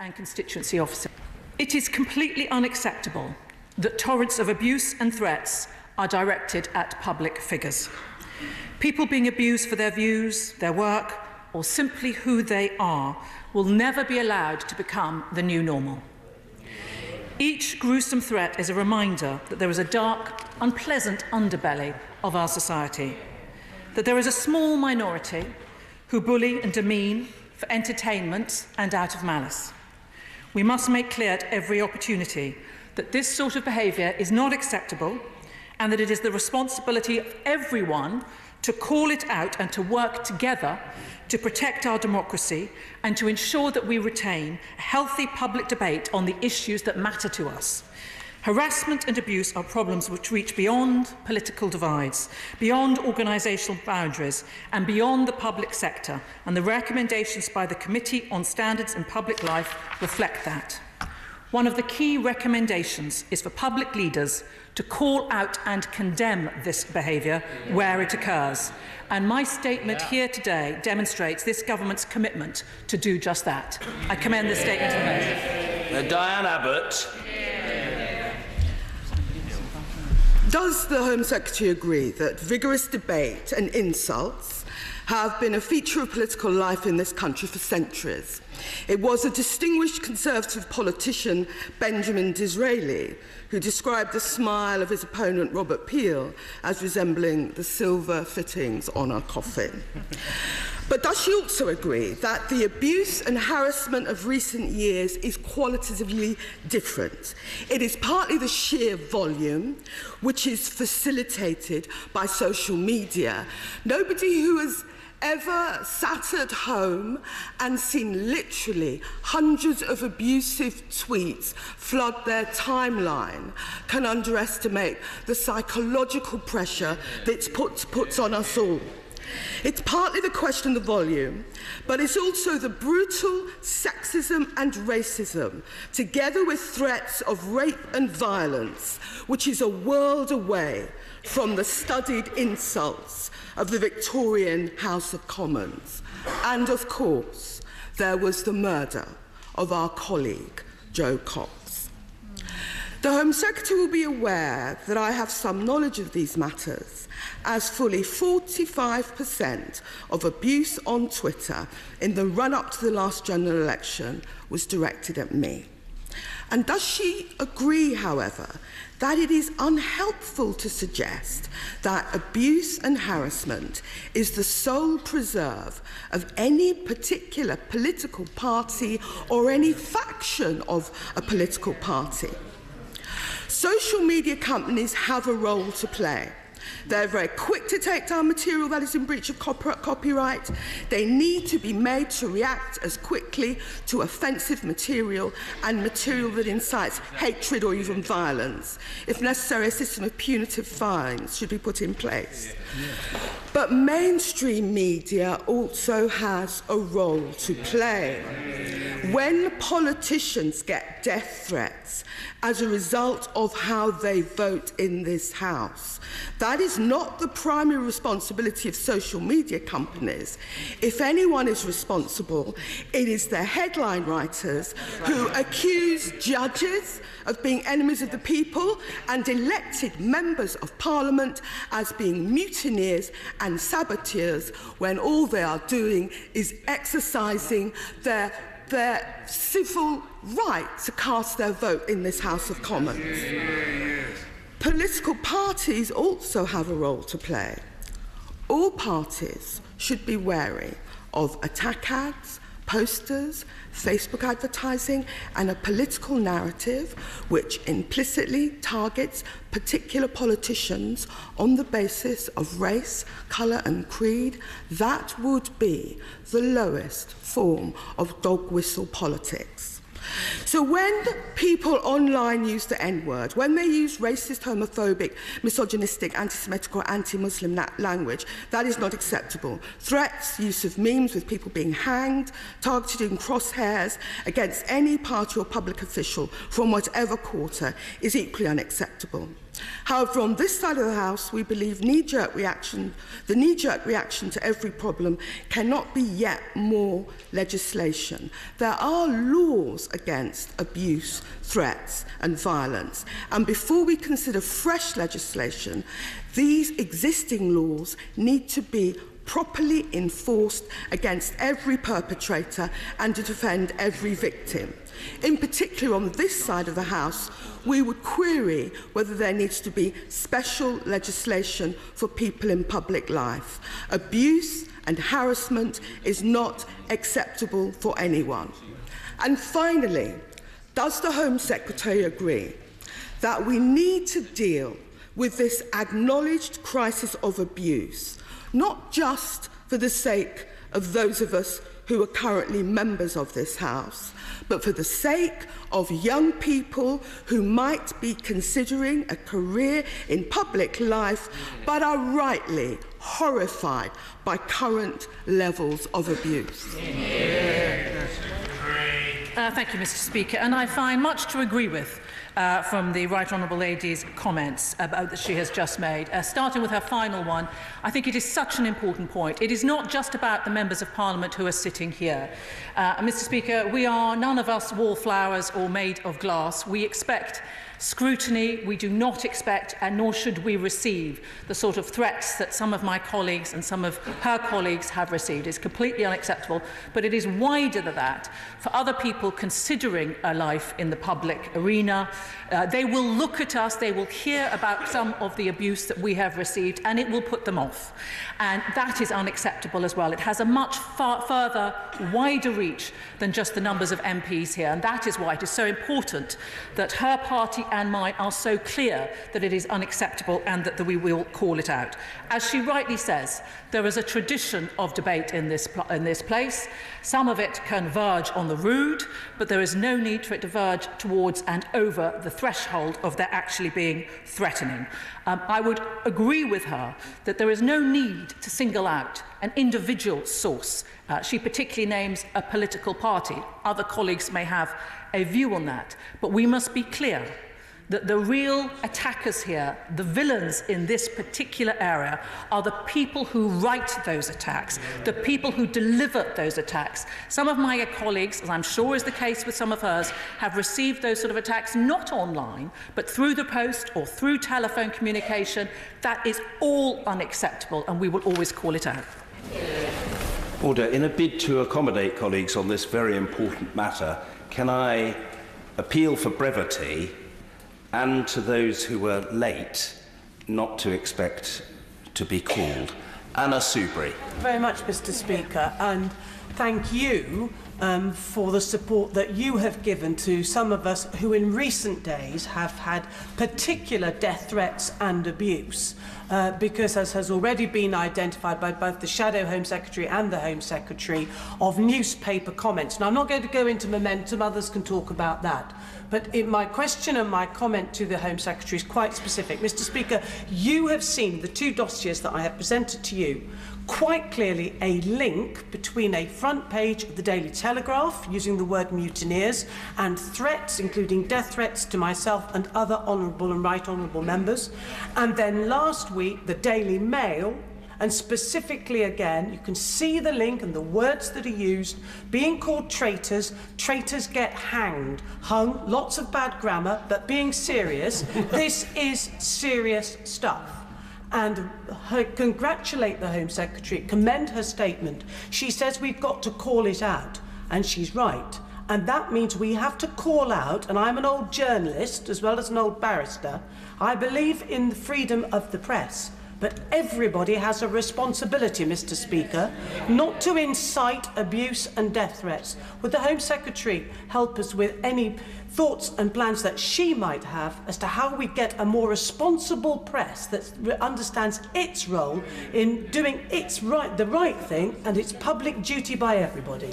and constituency officers. It is completely unacceptable that torrents of abuse and threats are directed at public figures. People being abused for their views, their work, or simply who they are will never be allowed to become the new normal. Each gruesome threat is a reminder that there is a dark, unpleasant underbelly of our society, that there is a small minority who bully and demean for entertainment and out of malice. We must make clear at every opportunity that this sort of behaviour is not acceptable and that it is the responsibility of everyone to call it out and to work together to protect our democracy and to ensure that we retain a healthy public debate on the issues that matter to us. Harassment and abuse are problems which reach beyond political divides, beyond organisational boundaries and beyond the public sector, and the recommendations by the Committee on Standards in Public Life reflect that. One of the key recommendations is for public leaders to call out and condemn this behaviour where it occurs. And my statement here today demonstrates this government's commitment to do just that. I commend this statement to the House. Diane Abbott. Does the Home Secretary agree that vigorous debate and insults have been a feature of political life in this country for centuries? It was a distinguished Conservative politician, Benjamin Disraeli, who described the smile of his opponent, Robert Peel, as resembling the silver fittings on a coffin. But does she also agree that the abuse and harassment of recent years is qualitatively different? It is partly the sheer volume, which is facilitated by social media. Nobody who has ever sat at home and seen literally hundreds of abusive tweets flood their timeline can underestimate the psychological pressure that it puts on us all. It's partly the question of the volume, but it's also the brutal sexism and racism, together with threats of rape and violence, which is a world away from the studied insults of the Victorian House of Commons. And of course, there was the murder of our colleague, Jo Cox. The Home Secretary will be aware that I have some knowledge of these matters, as fully 45% of abuse on Twitter in the run-up to the last general election was directed at me. And does she agree, however, that it is unhelpful to suggest that abuse and harassment is the sole preserve of any particular political party or any faction of a political party? Social media companies have a role to play. They're very quick to take down material that is in breach of copyright. They need to be made to react as quickly to offensive material and material that incites hatred or even violence. If necessary, a system of punitive fines should be put in place. But mainstream media also has a role to play. When politicians get death threats as a result of how they vote in this House, that is not the primary responsibility of social media companies. If anyone is responsible, it is the headline writers who accuse judges of being enemies of the people and elected members of Parliament as being mutineers and saboteurs when all they are doing is exercising their civil right to cast their vote in this House of Commons. Political parties also have a role to play. All parties should be wary of attack ads, posters, Facebook advertising, and a political narrative which implicitly targets particular politicians on the basis of race, colour and creed. That would be the lowest form of dog whistle politics. So when people online use the N-word, when they use racist, homophobic, misogynistic, anti-Semitic or anti-Muslim language, that is not acceptable. Threats, use of memes with people being hanged, targeted in crosshairs against any party or public official from whatever quarter is equally unacceptable. However, on this side of the House, we believe the knee-jerk reaction to every problem cannot be yet more legislation. There are laws against abuse, threats and violence, and before we consider fresh legislation, these existing laws need to be properly enforced against every perpetrator and to defend every victim. In particular, on this side of the House, we would query whether there needs to be special legislation for people in public life. Abuse and harassment is not acceptable for anyone. And finally, does the Home Secretary agree that we need to deal with this acknowledged crisis of abuse, not just for the sake of those of us who are currently members of this House, but for the sake of young people who might be considering a career in public life but are rightly horrified by current levels of abuse? Thank you, Mr. Speaker, and I find much to agree with from the Right Honourable Lady's comments that she has just made. Starting with her final one, I think it is such an important point. It is not just about the members of Parliament who are sitting here. Mr. Speaker, we are none of us wallflowers or made of glass. We expect scrutiny. We do not expect, and nor should we receive, the sort of threats that some of my colleagues and some of her colleagues have received. It's completely unacceptable, but it is wider than that. For other people considering a life in the public arena, they will look at us, they will hear about some of the abuse that we have received, and it will put them off. And that is unacceptable as well. It has a much further, wider reach than just the numbers of MPs here, and that is why it is so important that her party and mine are so clear that it is unacceptable and that we will call it out. As she rightly says, there is a tradition of debate in this place. Some of it can verge on the rude, but there is no need for it to verge towards and over the threshold of there actually being threatening. I would agree with her that there is no need to single out an individual source. She particularly names a political party. Other colleagues may have a view on that, but we must be clear that the real attackers here, the villains in this particular area, are the people who write those attacks, the people who deliver those attacks. Some of my colleagues, as I'm sure is the case with some of hers, have received those sort of attacks not online, but through the post or through telephone communication. That is all unacceptable, and we will always call it out. Order. In a bid to accommodate colleagues on this very important matter, can I appeal for brevity and to those who were late not to expect to be called? Anna Soubry. Very much, Mr. Speaker, and thank you for the support that you have given to some of us who in recent days have had particular death threats and abuse. Because, as has already been identified by both the Shadow Home Secretary and the Home Secretary, of newspaper comments. Now, I'm not going to go into momentum, others can talk about that. But my question and my comment to the Home Secretary is quite specific. Mr. Speaker, you have seen the two dossiers that I have presented to you, quite clearly a link between a front page of the Daily Telegraph using the word mutineers and threats, including death threats to myself and other honourable and right honourable members, and then last week the Daily Mail, and specifically again you can see the link and the words that are used, being called traitors. Traitors get hanged, hung, lots of bad grammar, but being serious, this is serious stuff. And congratulate the Home Secretary, commend her statement. She says we've got to call it out, and she's right. And that means we have to call out, and I'm an old journalist as well as an old barrister, I believe in the freedom of the press. But everybody has a responsibility, Mr. Speaker, not to incite abuse and death threats. Would the Home Secretary help us with any thoughts and plans that she might have as to how we get a more responsible press that understands its role in doing the right thing and its public duty by everybody?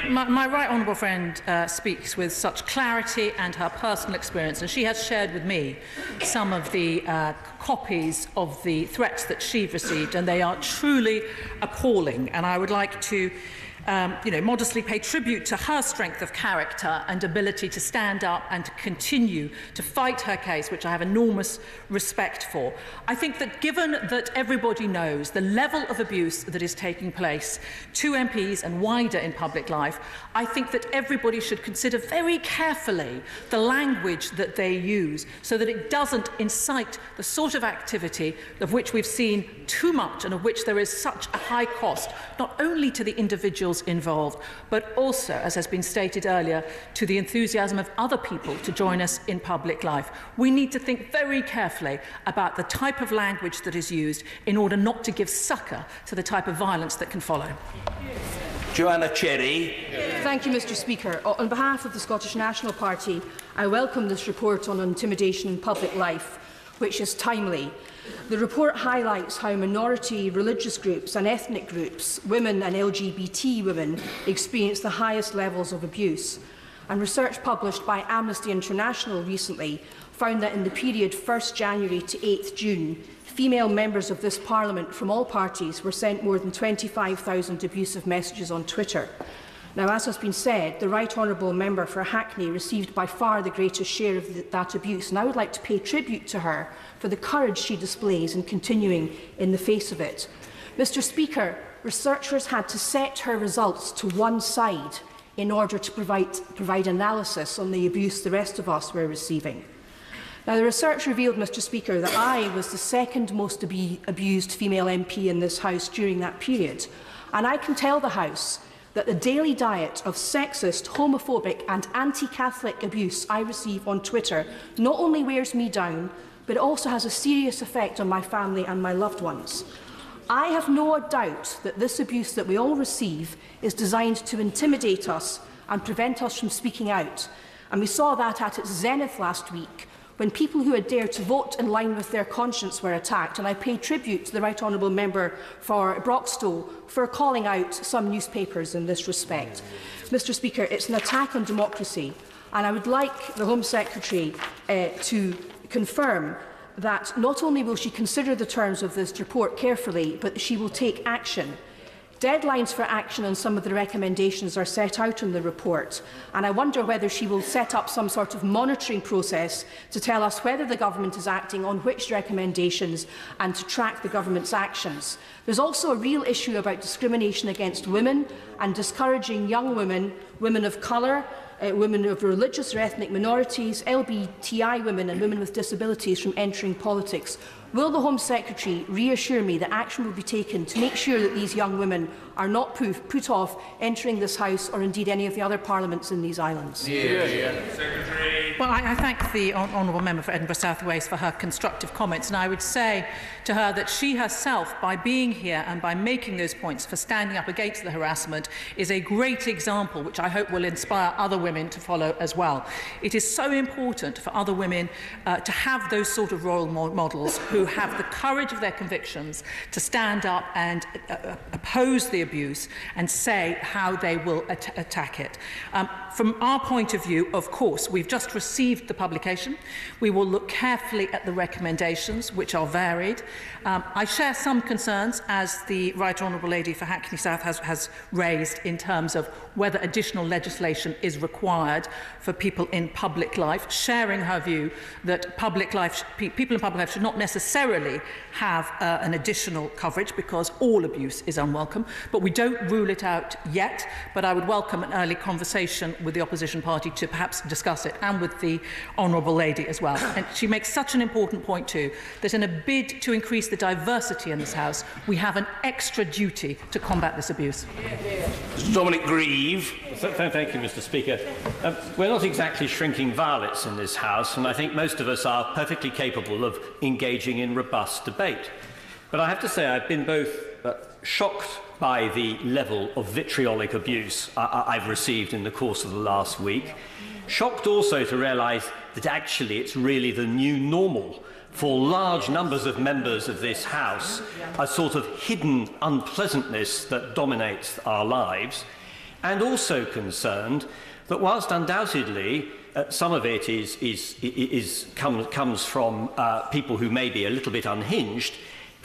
My right honourable friend speaks with such clarity and her personal experience, and she has shared with me some of the copies of the threats that she received, and they are truly appalling. And I would like to modestly pay tribute to her strength of character and ability to stand up and to continue to fight her case, which I have enormous respect for. I think that given that everybody knows the level of abuse that is taking place to MPs and wider in public life, I think that everybody should consider very carefully the language that they use so that it doesn't incite the sort of activity of which we've seen too much and of which there is such a high cost, not only to the individuals involved, but also, as has been stated earlier, to the enthusiasm of other people to join us in public life. We need to think very carefully about the type of language that is used in order not to give succour to the type of violence that can follow. Joanna Cherry. Thank you, Mr. Speaker. On behalf of the Scottish National Party, I welcome this report on intimidation in public life, which is timely. The report highlights how minority religious groups and ethnic groups, women and LGBT women, experience the highest levels of abuse. And research published by Amnesty International recently found that in the period 1st January to 8th June, female members of this Parliament from all parties were sent more than 25,000 abusive messages on Twitter. Now, as has been said, the Right Honourable Member for Hackney received by far the greatest share of that abuse, and I would like to pay tribute to her for the courage she displays in continuing in the face of it. Mr. Speaker, researchers had to set her results to one side in order to provide analysis on the abuse the rest of us were receiving. Now, the research revealed, Mr. Speaker, that I was the second most abused female MP in this House during that period, and I can tell the House that the daily diet of sexist, homophobic and anti-Catholic abuse I receive on Twitter not only wears me down, but it also has a serious effect on my family and my loved ones. I have no doubt that this abuse that we all receive is designed to intimidate us and prevent us from speaking out. And we saw that at its zenith last week, when people who had dared to vote in line with their conscience were attacked, and I pay tribute to the Right Honourable Member for Broxtowe for calling out some newspapers in this respect. Mr. Speaker, it's an attack on democracy, and I would like the Home Secretary to confirm that not only will she consider the terms of this report carefully, but she will take action. Deadlines for action on some of the recommendations are set out in the report, and I wonder whether she will set up some sort of monitoring process to tell us whether the government is acting on which recommendations and to track the government's actions. There's also a real issue about discrimination against women and discouraging young women, women of colour, women of religious or ethnic minorities, LGBTI women and women with disabilities from entering politics. Will the Home Secretary reassure me that action will be taken to make sure that these young women are not put off entering this House or indeed any of the other parliaments in these islands? Well, I thank the Honourable Member for Edinburgh South Wales for her constructive comments, and I would say to her that she herself, by being here and by making those points for standing up against the harassment, is a great example which I hope will inspire other women to follow as well. It is so important for other women to have those sort of role models who have the courage of their convictions to stand up and oppose the abuse and say how they will attack it. From our point of view, of course, we've just received the publication. We will look carefully at the recommendations, which are varied. I share some concerns, as the Right Honourable Lady for Hackney South has raised, in terms of whether additional legislation is required for people in public life, sharing her view that people in public life should not necessarily have an additional coverage because all abuse is unwelcome. But we don't rule it out yet, but I would welcome an early conversation with the opposition party to perhaps discuss it, and with the Honourable Lady as well. And she makes such an important point too, that in a bid to increase the diversity in this House, we have an extra duty to combat this abuse. Dominic Grieve. Thank you, Mr. Speaker. We're not exactly shrinking violets in this House, and I think most of us are perfectly capable of engaging in robust debate. But I have to say I've been both shocked by the level of vitriolic abuse I've received in the course of the last week, shocked also to realise that actually it's really the new normal for large numbers of members of this House, a sort of hidden unpleasantness that dominates our lives, and also concerned that whilst undoubtedly some of it comes from people who may be a little bit unhinged,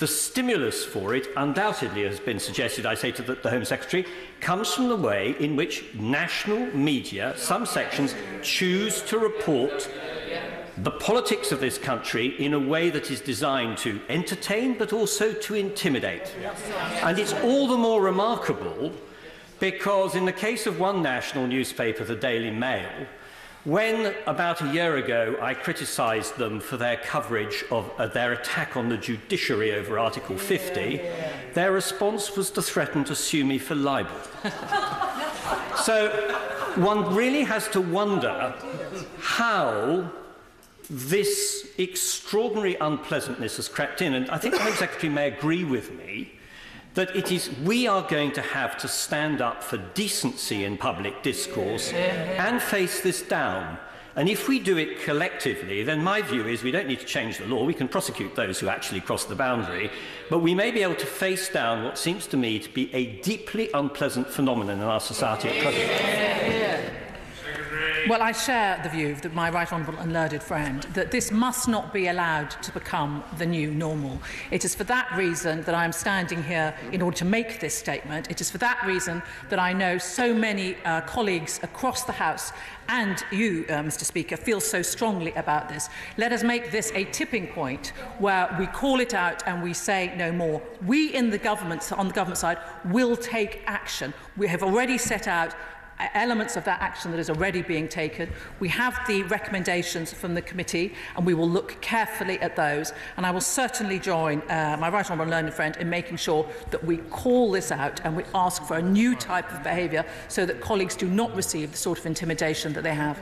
The stimulus for it, undoubtedly, has been suggested, I say to the Home Secretary, comes from the way in which national media, some sections, choose to report the politics of this country in a way that is designed to entertain but also to intimidate. And it's all the more remarkable because in the case of one national newspaper, the Daily Mail, when about a year ago I criticised them for their coverage of their attack on the judiciary over Article 50, their response was to threaten to sue me for libel. So one really has to wonder how this extraordinary unpleasantness has crept in, and I think the Home Secretary may agree with me that we are going to have to stand up for decency in public discourse and face this down. And if we do it collectively, then my view is we don't need to change the law. We can prosecute those who actually cross the boundary, but we may be able to face down what seems to me to be a deeply unpleasant phenomenon in our society at present. Well, I share the view of my right honourable and learned friend that this must not be allowed to become the new normal. It is for that reason that I am standing here in order to make this statement. It is for that reason that I know so many colleagues across the House and you, Mr. Speaker, feel so strongly about this. Let us make this a tipping point where we call it out and we say no more. We in the government, on the government side, will take action. We have already set out elements of that action that is already being taken. We have the recommendations from the committee and we will look carefully at those, and I will certainly join my right honourable and learned friend in making sure that we call this out and we ask for a new type of behaviour so that colleagues do not receive the sort of intimidation that they have.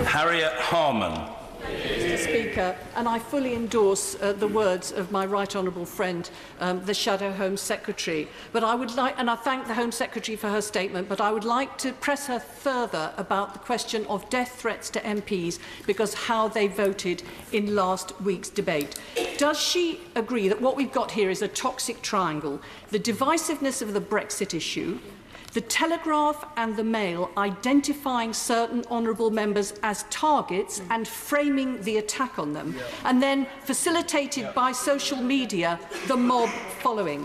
Harriet Harman. Mr. Speaker, and I fully endorse the words of my right honourable friend, the Shadow Home Secretary. But I would like, and I thank the Home Secretary for her statement, but I would like to press her further about the question of death threats to MPs because how they voted in last week's debate. Does she agree that what we've got here is a toxic triangle, the divisiveness of the Brexit issue, the Telegraph and the Mail identifying certain honourable members as targets and framing the attack on them, and then facilitated by social media, the mob following?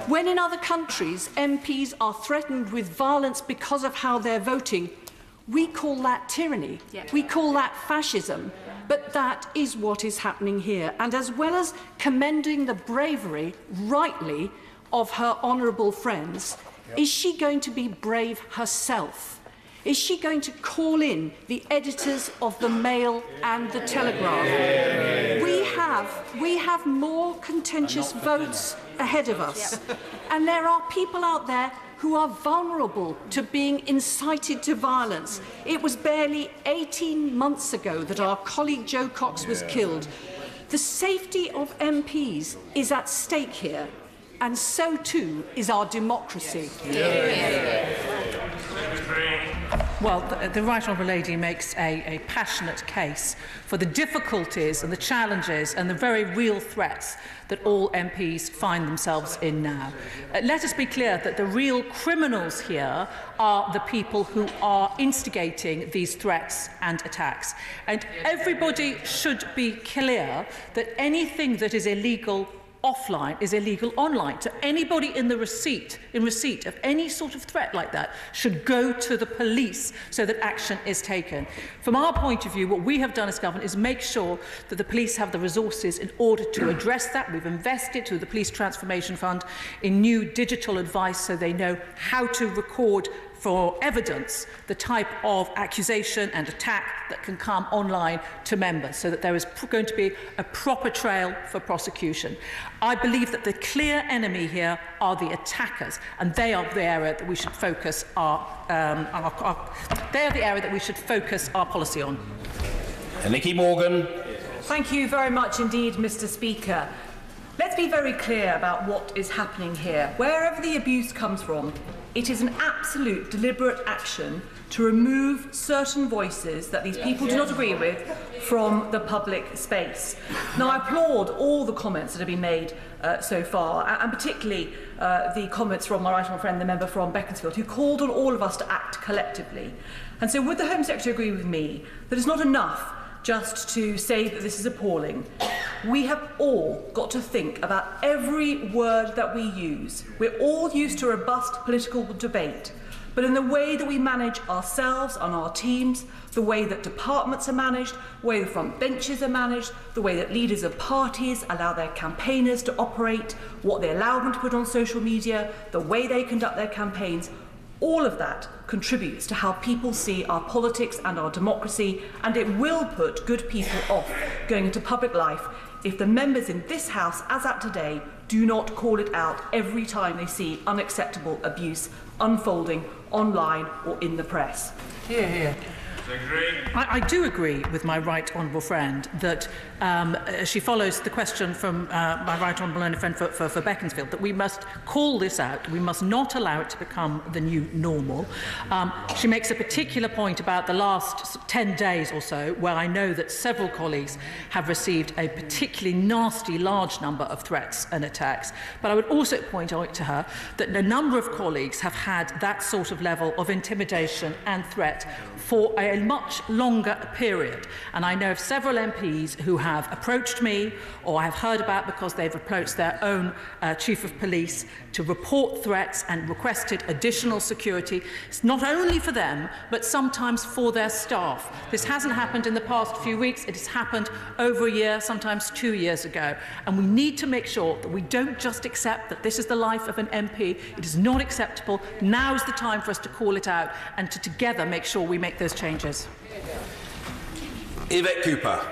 When in other countries MPs are threatened with violence because of how they're voting, we call that tyranny, we call that fascism. But that is what is happening here. And as well as commending the bravery, rightly, of her honourable friends, is she going to be brave herself? Is she going to call in the editors of the Mail and the Telegraph? We have more contentious votes ahead of us. And there are people out there who are vulnerable to being incited to violence. It was barely 18 months ago that our colleague Jo Cox was killed. The safety of MPs is at stake here. And so too is our democracy. Well, the right honourable lady makes a passionate case for the difficulties and the challenges and the very real threats that all MPs find themselves in now. Let us be clear that the real criminals here are the people who are instigating these threats and attacks. And everybody should be clear that anything that is illegal offline is illegal online. So anybody in receipt of any sort of threat like that should go to the police so that action is taken. From our point of view, what we have done as government is make sure that the police have the resources in order to address that. We've invested through the Police Transformation Fund in new digital advice so they know how to record for evidence the type of accusation and attack that can come online to members, so that there is going to be a proper trail for prosecution. I believe that the clear enemy here are the attackers, and they are the area that we should focus our policy on. Nicky Morgan. Thank you very much indeed, Mr. Speaker. Let's be very clear about what is happening here. Wherever the abuse comes from, it is an absolute deliberate action to remove certain voices that these people do not agree with from the public space. Now, I applaud all the comments that have been made so far, and particularly the comments from my right honourable friend, the member from Beaconsfield, who called on all of us to act collectively. And so would the Home Secretary agree with me that it's not enough just to say that this is appalling. We have all got to think about every word that we use. We're all used to robust political debate, but in the way that we manage ourselves and our teams, the way that departments are managed, the way the front benches are managed, the way that leaders of parties allow their campaigners to operate, what they allow them to put on social media, the way they conduct their campaigns, all of that contributes to how people see our politics and our democracy, and it will put good people off going into public life if the members in this House, as at today, do not call it out every time they see unacceptable abuse unfolding online or in the press. Hear, hear. I do agree with my right honourable friend that she follows the question from my right honourable learned friend for Beaconsfield, that we must call this out. We must not allow it to become the new normal. She makes a particular point about the last 10 days or so, where I know that several colleagues have received a particularly nasty large number of threats and attacks. But I would also point out to her that a number of colleagues have had that sort of level of intimidation and threat for a much longer period. And I know of several MPs who have approached me, or I have heard about because they've approached their own chief of police to report threats and requested additional security. It's not only for them, but sometimes for their staff. This hasn't happened in the past few weeks. It has happened over a year, sometimes 2 years ago. And we need to make sure that we don't just accept that this is the life of an MP. It is not acceptable. Now is the time for us to call it out and to together make sure we make those changes. Yvette Cooper.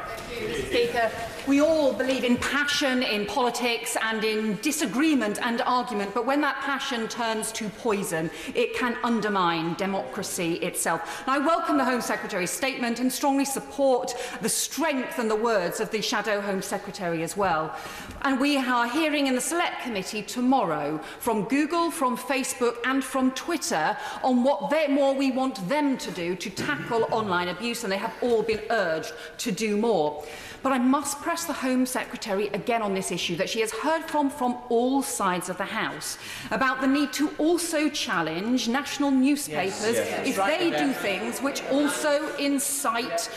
Speaker, we all believe in passion in politics and in disagreement and argument, but when that passion turns to poison, it can undermine democracy itself. And I welcome the Home Secretary's statement and strongly support the strength and the words of the Shadow Home Secretary as well. And we are hearing in the Select Committee tomorrow from Google, from Facebook and from Twitter on what more we want them to do to tackle online abuse, and they have all been urged to do more. But I must press the Home Secretary again on this issue that she has heard from all sides of the House about the need to also challenge national newspapers if they do things which also incite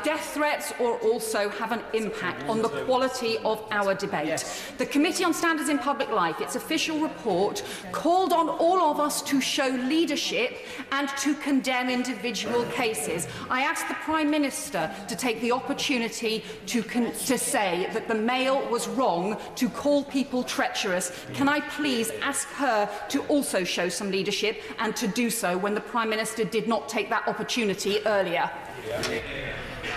death threats or also have an impact on the quality of our debate. The Committee on Standards in Public Life, its official report, called on all of us to show leadership and to condemn individual cases. I asked the Prime Minister to take the opportunity to say that the Mail was wrong to call people treacherous. Can I please ask her to also show some leadership and to do so when the Prime Minister did not take that opportunity earlier?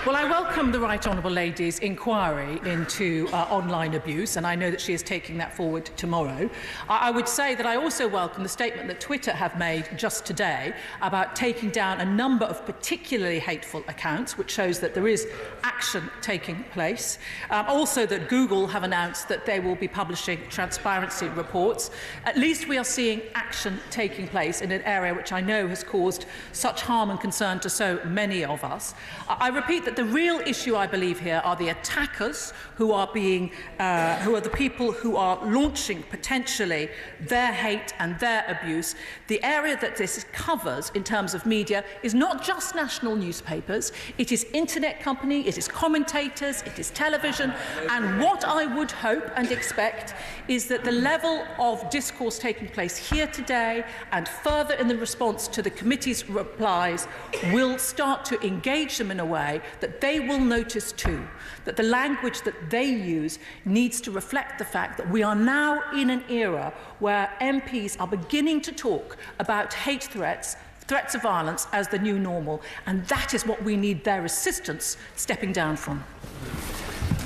Well, I welcome the Right Honourable Lady's inquiry into online abuse, and I know that she is taking that forward tomorrow. I would say that I also welcome the statement that Twitter have made just today about taking down a number of particularly hateful accounts, which shows that there is action taking place. Also that Google have announced that they will be publishing transparency reports. At least we are seeing action taking place in an area which I know has caused such harm and concern to so many of us. I repeat that the real issue, I believe, here are the attackers who are the people who are launching potentially their hate and their abuse. The area that this covers in terms of media is not just national newspapers, it is internet companies, it is commentators, it is television, and what I would hope and expect is that the level of discourse taking place here today and further in the response to the committee's replies will start to engage them in a way that they will notice too, that the language that they use needs to reflect the fact that we are now in an era where MPs are beginning to talk about hate threats, threats of violence as the new normal, and that is what we need their assistance stepping down from.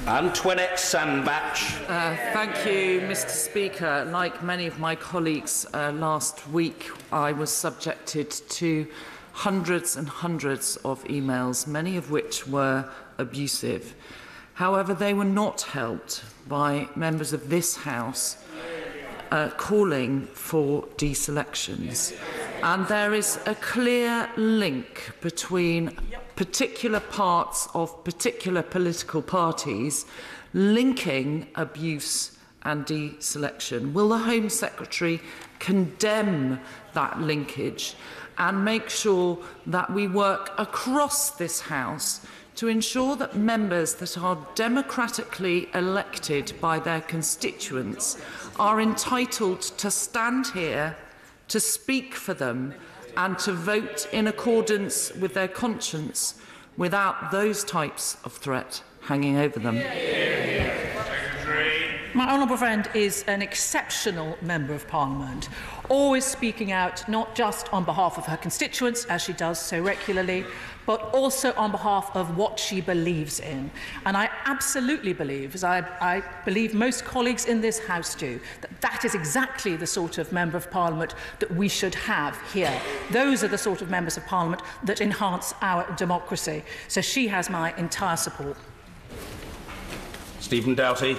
Antoinette Sandbach. Thank you, Mr. Speaker. Like many of my colleagues last week, I was subjected to hundreds and hundreds of emails, many of which were abusive. However, they were not helped by members of this House calling for deselections. And there is a clear link between particular parts of particular political parties linking abuse and deselection. Will the Home Secretary condemn that linkage and make sure that we work across this House to ensure that members that are democratically elected by their constituents are entitled to stand here, to speak for them, and to vote in accordance with their conscience without those types of threat hanging over them. My honourable friend is an exceptional Member of Parliament, always speaking out not just on behalf of her constituents, as she does so regularly, but also on behalf of what she believes in. And I absolutely believe, as I believe most colleagues in this House do, that that is exactly the sort of Member of Parliament that we should have here. Those are the sort of Members of Parliament that enhance our democracy. So she has my entire support. Stephen Doughty.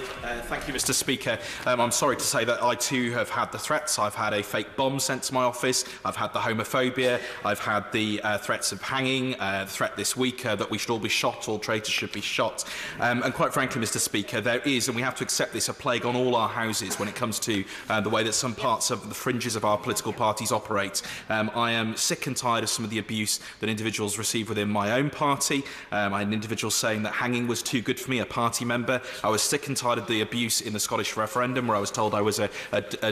Thank you, Mr. Speaker. I'm sorry to say that I too have had the threats. I've had a fake bomb sent to my office. I've had the homophobia. I've had the threats of hanging. The threat this week that we should all be shot, all traitors should be shot. And quite frankly, Mr. Speaker, there is, and we have to accept this, a plague on all our houses when it comes to the way that some parts of the fringes of our political parties operate. I am sick and tired of some of the abuse that individuals receive within my own party. I had an individual saying that hanging was too good for me, a party member. I was sick and tired of the abuse in the Scottish referendum where I was told I was a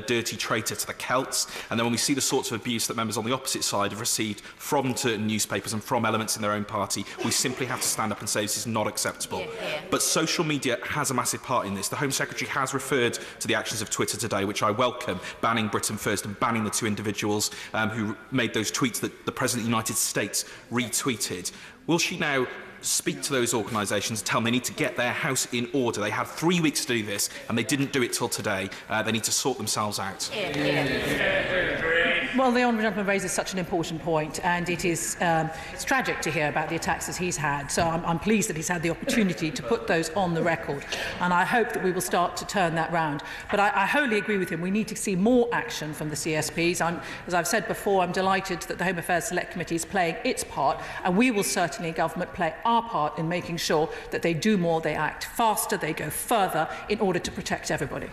dirty traitor to the Celts. And then when we see the sorts of abuse that members on the opposite side have received from certain newspapers and from elements in their own party, we simply have to stand up and say this is not acceptable. But social media has a massive part in this. The Home Secretary has referred to the actions of Twitter today, which I welcome, banning Britain First and banning the two individuals who made those tweets that the President of the United States retweeted. Will she now speak to those organisations and tell them they need to get their house in order? They had 3 weeks to do this and they didn't do it till today. They need to sort themselves out. Well, the honourable gentleman raises such an important point, and it's tragic to hear about the attacks that he's had. So I'm pleased that he's had the opportunity to put those on the record, and I hope that we will start to turn that round. But I wholly agree with him. We need to see more action from the CSPs. As I've said before, I'm delighted that the Home Affairs Select Committee is playing its part, and we will certainly, in government, play our part in making sure that they do more, they act faster, they go further in order to protect everybody.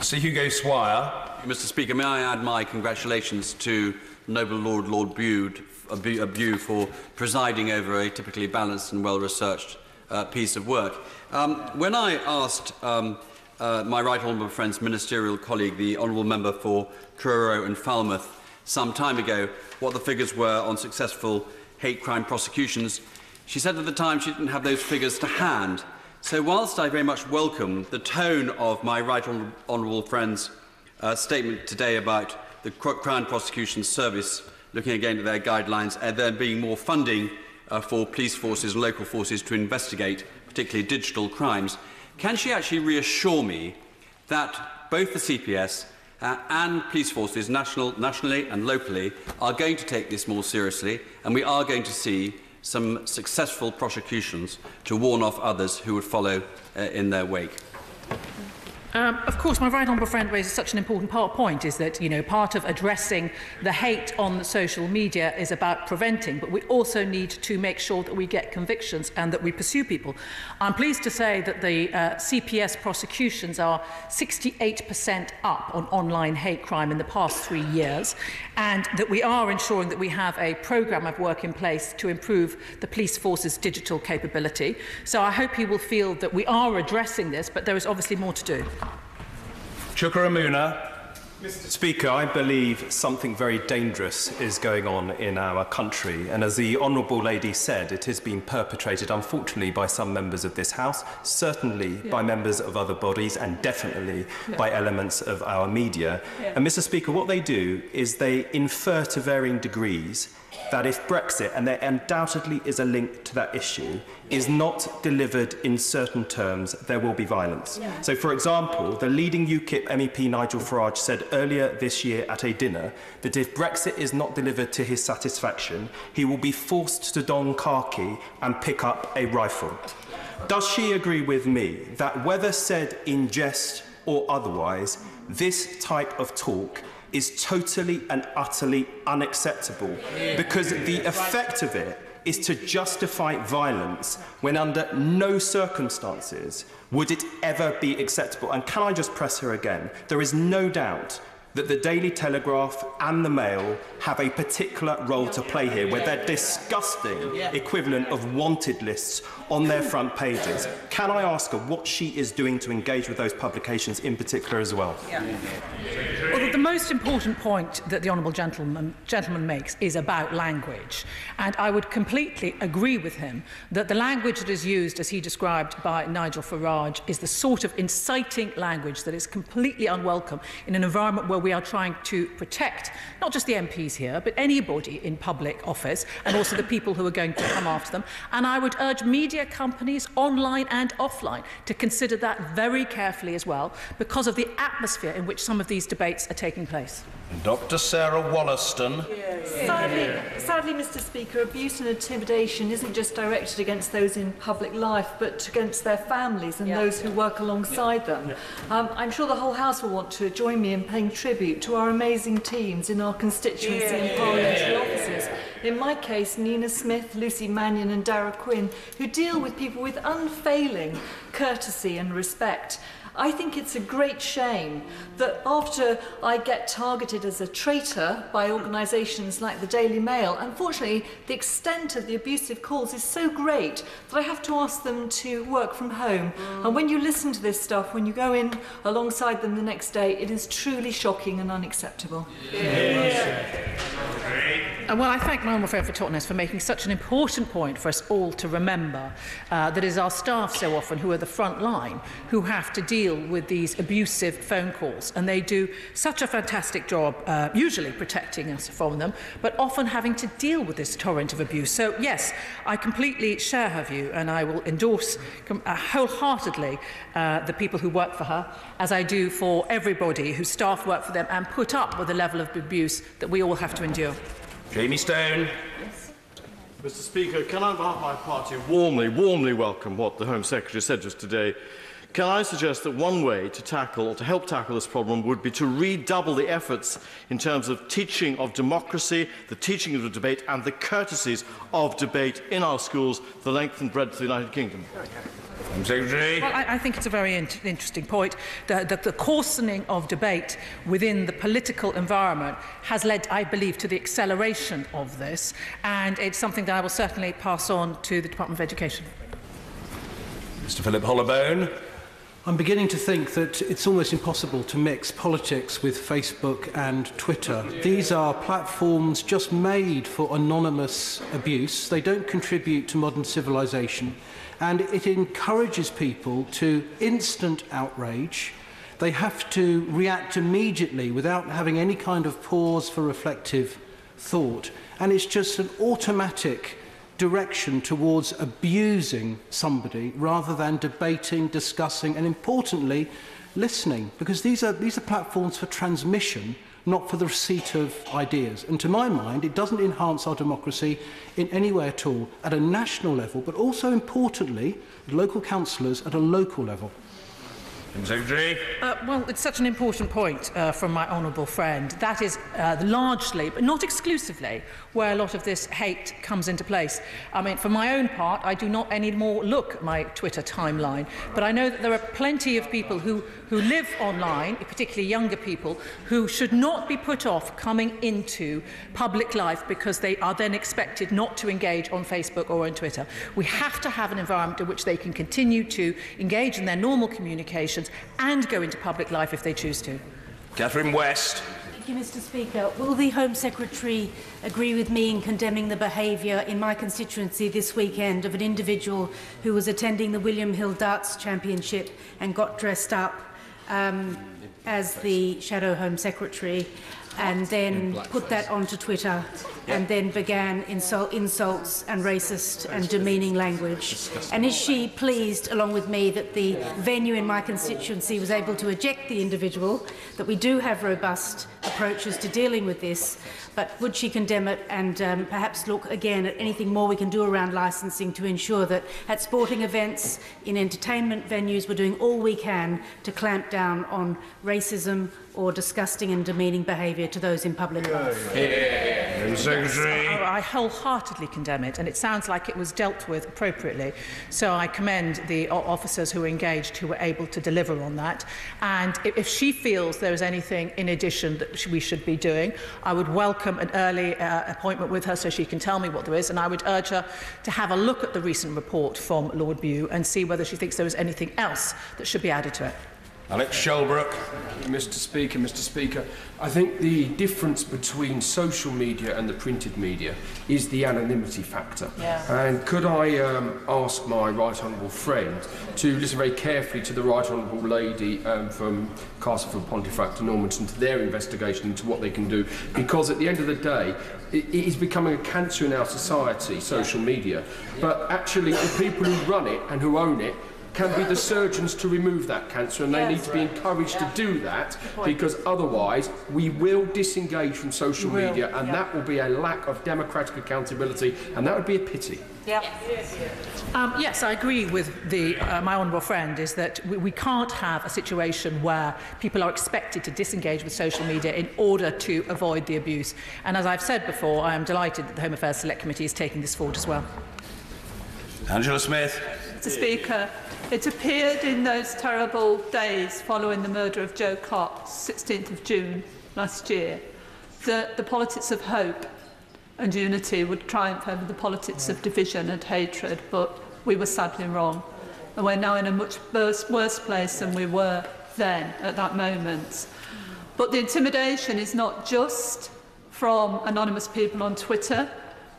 Sir Hugo Swire. Mr. Speaker, may I add my congratulations to Noble Lord Bude for presiding over a typically balanced and well-researched piece of work. When I asked my right honourable friend's ministerial colleague, the honourable member for Truro and Falmouth, some time ago, what the figures were on successful hate crime prosecutions, she said at the time she didn't have those figures to hand. So whilst I very much welcome the tone of my right honourable friend's statement today about the Crown Prosecution Service looking again at their guidelines and there being more funding for police forces and local forces to investigate particularly digital crimes, can she actually reassure me that both the CPS and police forces nationally and locally are going to take this more seriously, and we are going to see some successful prosecutions to warn off others who would follow in their wake? Of course, my right honourable friend raises such an important point, is that, part of addressing the hate on the social media is about preventing, but we also need to make sure that we get convictions and that we pursue people. I'm pleased to say that the CPS prosecutions are 68% up on online hate crime in the past 3 years, and that we are ensuring that we have a programme of work in place to improve the police force's digital capability. So I hope you will feel that we are addressing this, but there is obviously more to do. Chukaramuna. Mr. Speaker, I believe something very dangerous is going on in our country, and as the Honourable Lady said, it has been perpetrated, unfortunately, by some members of this House, certainly by members of other bodies, and definitely by elements of our media. And Mr. Speaker, what they do is they infer to varying degrees that if Brexit, and there undoubtedly is a link to that issue, is not delivered in certain terms, there will be violence. So, for example, the leading UKIP MEP Nigel Farage said earlier this year at a dinner that if Brexit is not delivered to his satisfaction, he will be forced to don khaki and pick up a rifle. Does she agree with me that, whether said in jest or otherwise, this type of talk is totally and utterly unacceptable, because the effect of it is to justify violence when under no circumstances would it ever be acceptable? And can I just press her again? There is no doubt that the Daily Telegraph and the Mail have a particular role to play here, with their disgusting equivalent of wanted lists on their front pages. Can I ask her what she is doing to engage with those publications in particular as well? Well, the most important point that the honourable gentleman makes is about language. And I would completely agree with him that the language that is used, as he described by Nigel Farage, is the sort of inciting language that is completely unwelcome in an environment where we are trying to protect not just the MPs here, but anybody in public office, and also the people who are going to come after them. And I would urge media companies, online and offline, to consider that very carefully as well, because of the atmosphere in which some of these debates are taking place. Dr. Sarah Wollaston. Sadly, Mr. Speaker, abuse and intimidation isn't just directed against those in public life, but against their families and those who work alongside them. I'm sure the whole House will want to join me in paying tribute to our amazing teams in our constituency and parliamentary offices. In my case, Nina Smith, Lucy Mannion and Dara Quinn, who deal with people with unfailing courtesy and respect. I think it's a great shame that after I get targeted as a traitor by organisations like the Daily Mail, unfortunately the extent of the abusive calls is so great that I have to ask them to work from home. And when you listen to this stuff, when you go in alongside them the next day, it is truly shocking and unacceptable. Well, I thank my honourable friend for Totnes for making such an important point for us all to remember, that it is our staff so often who are the front line who have to deal with these abusive phone calls, and they do such a fantastic job, usually protecting us from them, but often having to deal with this torrent of abuse. So yes, I completely share her view, and I will endorse wholeheartedly the people who work for her, as I do for everybody whose staff work for them and put up with the level of abuse that we all have to endure. Jamie Stone. Mr. Speaker, can I, on behalf of my party, warmly welcome what the Home Secretary said just today. Can I suggest that one way to tackle, or to help tackle this problem, would be to redouble the efforts in terms of teaching of democracy, the teaching of the debate, and the courtesies of debate in our schools, the length and breadth of the United Kingdom? Secretary. Well, I think it's a very interesting point that the coarsening of debate within the political environment has led, I believe, to the acceleration of this, and it's something that I will certainly pass on to the Department of Education. Mr. Philip Hollowbone. I'm beginning to think that it's almost impossible to mix politics with Facebook and Twitter. These are platforms just made for anonymous abuse. They don't contribute to modern civilization, and it encourages people to instant outrage. They have to react immediately without having any kind of pause for reflective thought, and it's just an automatic direction towards abusing somebody rather than debating, discussing, and importantly, listening, because these are platforms for transmission, not for the receipt of ideas. And to my mind, it doesn't enhance our democracy in any way at all, at a national level, but also importantly, local councillors at a local level. Secretary. Well, it's such an important point from my honourable friend. That is largely, but not exclusively, where a lot of this hate comes into place. I mean, for my own part, I do not anymore look at my Twitter timeline, but I know that there are plenty of people who live online, particularly younger people, who should not be put off coming into public life because they are then expected not to engage on Facebook or on Twitter. We have to have an environment in which they can continue to engage in their normal communications and go into public life if they choose to. Catherine West. Thank you, Mr. Speaker. Will the Home Secretary agree with me in condemning the behaviour in my constituency this weekend of an individual who was attending the William Hill Darts Championship and got dressed up as the Shadow Home Secretary and then put that onto Twitter and then began insults and racist and demeaning language? And is she pleased, along with me, that the venue in my constituency was able to eject the individual, that we do have robust approaches to dealing with this, but would she condemn it and perhaps look again at anything more we can do around licensing to ensure that at sporting events, in entertainment venues, we're doing all we can to clamp down on racism or disgusting and demeaning behaviour to those in public life? Secretary. I wholeheartedly condemn it, and it sounds like it was dealt with appropriately. So I commend the officers who were engaged, who were able to deliver on that. And if she feels there is anything in addition that we should be doing, I would welcome an early appointment with her so she can tell me what there is, and I would urge her to have a look at the recent report from Lord Bew and see whether she thinks there is anything else that should be added to it. Alex Shelbrook. Mr. Speaker, I think the difference between social media and the printed media is the anonymity factor. Yeah. And could I ask my right honourable friend to listen very carefully to the right honourable lady from Castleford, Pontefract and Normanton, to their investigation into what they can do, because at the end of the day, it is becoming a cancer in our society, social media. But actually, the people who run it and who own it can be the surgeons to remove that cancer, and they need to be encouraged to do that, because otherwise we will disengage from social media, and that will be a lack of democratic accountability, and that would be a pity. Yes, I agree with my honourable friend, is that we can't have a situation where people are expected to disengage with social media in order to avoid the abuse. And as I've said before, I am delighted that the Home Affairs Select Committee is taking this forward as well. Angela Smith. Mr. Speaker, it appeared in those terrible days following the murder of Joe Cox, 16th of June last year, that the politics of hope and unity would triumph over the politics of division and hatred, but we were sadly wrong. And we're now in a much worse place than we were then, at that moment. But the intimidation is not just from anonymous people on Twitter.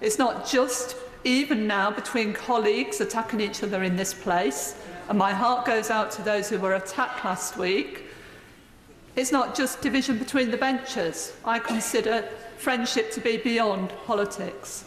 It's not just even now between colleagues attacking each other in this place. And my heart goes out to those who were attacked last week. It's not just division between the benches. I consider friendship to be beyond politics.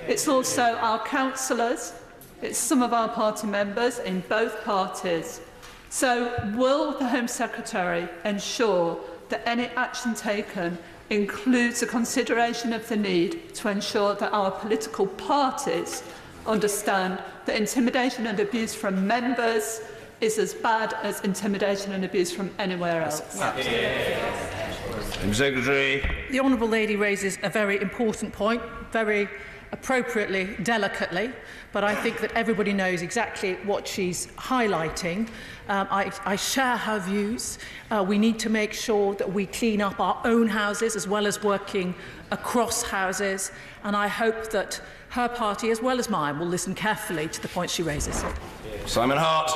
It's also our councillors, it's some of our party members in both parties. So will the Home Secretary ensure that any action taken includes a consideration of the need to ensure that our political parties understand that intimidation and abuse from members is as bad as intimidation and abuse from anywhere else? Secretary. The honourable lady raises a very important point, very appropriately, delicately, but I think that everybody knows exactly what she's highlighting. I share her views. We need to make sure that we clean up our own houses as well as working across houses, and I hope that her party, as well as mine, will listen carefully to the points she raises. Simon Hart.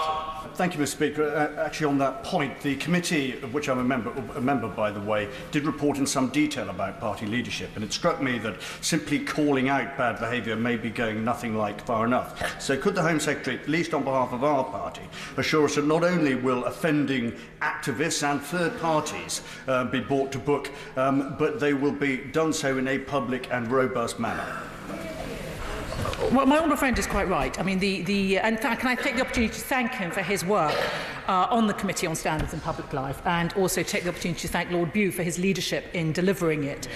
Thank you, Mr. Speaker. Actually, on that point, the committee, of which I'm a member, by the way, did report in some detail about party leadership, and it struck me that simply calling out bad behaviour may be going nothing like far enough. So could the Home Secretary, at least on behalf of our party, assure us that not only will offending activists and third parties be brought to book, but they will be done so in a public and robust manner? Well, my honourable friend is quite right. I mean, and can I take the opportunity to thank him for his work on the Committee on Standards in Public Life, and also take the opportunity to thank Lord Bew for his leadership in delivering it.